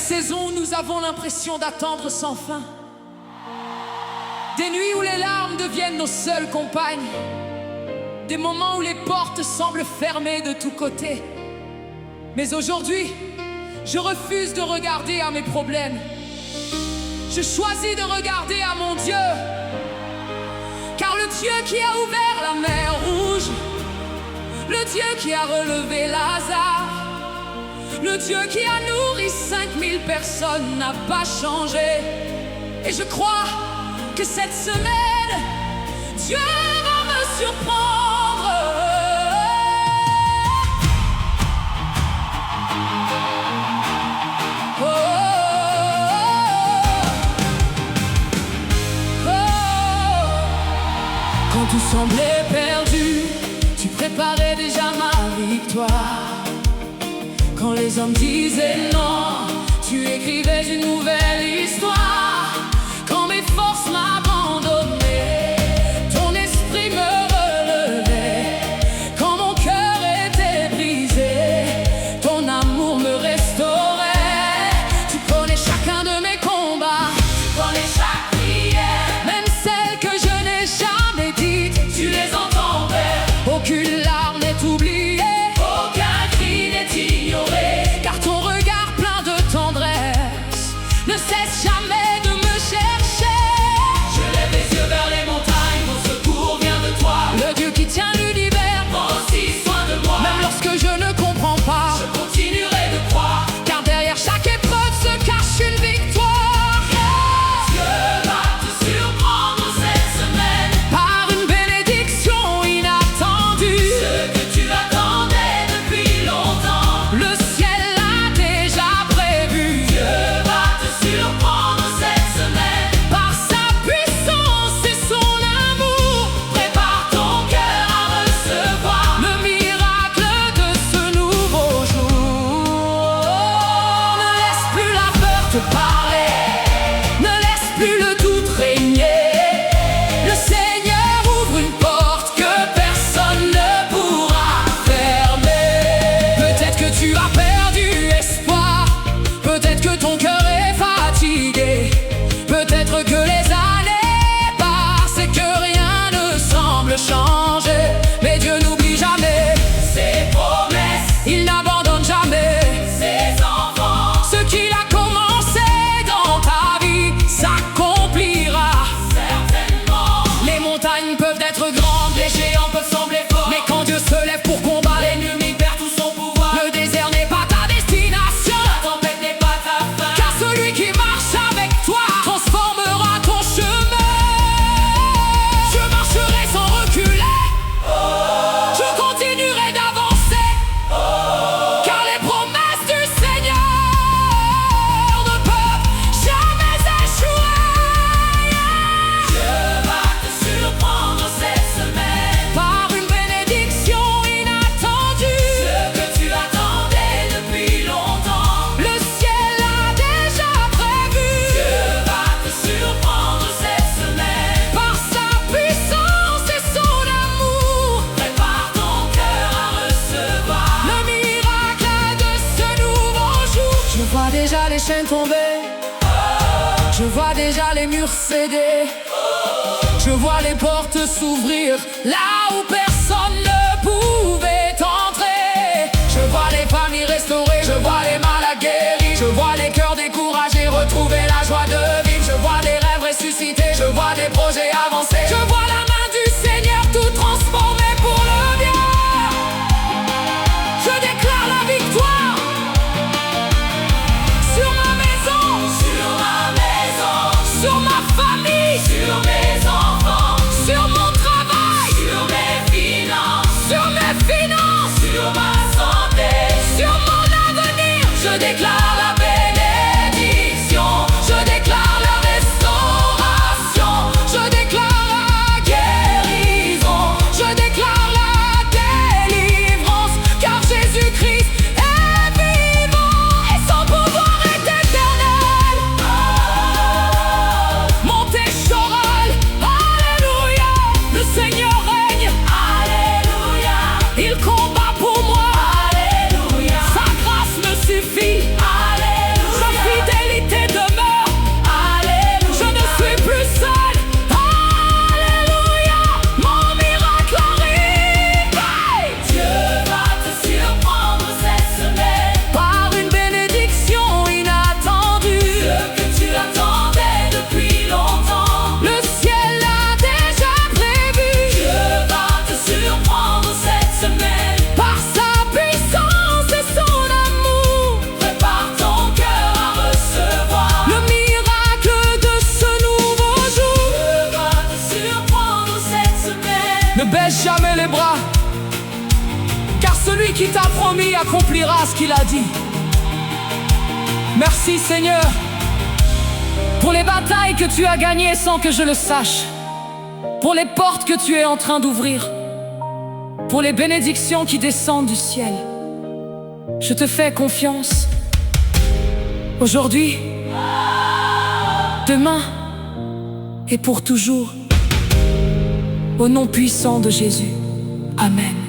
saisons où nous avons l'impression d'attendre sans fin. Des nuits où les larmes deviennent nos seules compagnes. Des moments où les portes semblent fermées de tous côtés. Mais aujourd'hui, je refuse de regarder à mes problèmes. Je choisis de regarder à mon Dieu. Car le Dieu qui a ouvert la mer Rouge, le Dieu qui a relevé Lazare, le Dieu qui a nourri 5000 personnes n'a pas changé. Et je crois que cette semaine, Dieu va me surprendre. Oh, oh, oh. Quand tout semblait perdu, tu préparais déjà ma victoire. Quand les hommes disaient non, tu écrivais une nouvelle histoire. Quand mes forces m'abandonnaient, ton esprit me relevait. Quand mon cœur était brisé, ton amour me restaurait. Tu connais chacun de mes combats, tu connais chaque prière, même celles que je n'ai jamais dites, tu les entendais. Aucune larme n'est oubliée, aucun cri n'est ignoré, car ton regard plein de tendresse ne cesse jamais de me chercher. Je lève les yeux vers les montagnes, mon secours vient de toi. Le Dieu qui tient l'univers prend aussi soin de moi. Même lorsque je ne comprends pas, je continuerai de croire, car derrière chaque épreuve se cache une victoire. Dieu va te surprendre cette semaine par une bénédiction inattendue. Ce que tu attendais depuis longtemps, le ciel l'a déjà prévu. Dieu va te surprendre cette semaine par sa puissance et son amour. Prépare ton cœur à recevoir le miracle de ce nouveau jour. Ne laisse plus la peur te parler, ne laisse plus le doute régner. Le Seigneur ouvre une porte que personne ne pourra fermer. Peut-être que tu as perdu espoir, peut-être que ton cœur est fatigué, peut-être que les années passent et que rien ne semble changer. Mais Dieu n'oublie jamais ses promesses, il n'abandonne jamais ses enfants. Ce qu'il a commencé dans ta vie s'accomplira certainement. Les montagnes peuvent être grandes, les géants peuvent sembler forts, mais quand Dieu se lève pour combattre, l'ennemi perd tout son pouvoir. Le désert n'est pas ta destination, la tempête n'est pas ta fin, car celui qui marche avec toi transformera ton chemin. Je marcherai sans reculer, je continuerai d'avancer, car les promesses du Seigneur ne peuvent jamais échouer. Dieu va te surprendre cette semaine par une bénédiction inattendue. Ce que tu attendais depuis longtemps, le ciel a déjà prévu. Dieu va te surprendre cette semaine par sa puissance et son amour. Prépare ton cœur à recevoir le miracle de ce nouveau jour. Je vois déjà les chaînes tomber, je vois déjà les murs céder, je vois les portes s'ouvrir là où personne ne pouvait entrer. Je vois les familles restaurées, je vois les malades guéris, je vois les cœurs découragés retrouver la joie de vivre. Je vois des rêves ressuscités, je vois des projets avancer, je vois la main du Seigneur tout transformer pour le bien. Je déclare la victoire sur ma maison, sur ma famille, sur mes enfants, sur mon travail, sur mes finances, Ne baisse jamais les bras, car celui qui t'a promis accomplira ce qu'il a dit. Merci Seigneur pour les batailles que tu as gagnées sans que je le sache, pour les portes que tu es en train d'ouvrir, pour les bénédictions qui descendent du ciel. Je te fais confiance aujourd'hui, demain et pour toujours. Au nom puissant de Jésus. Amen.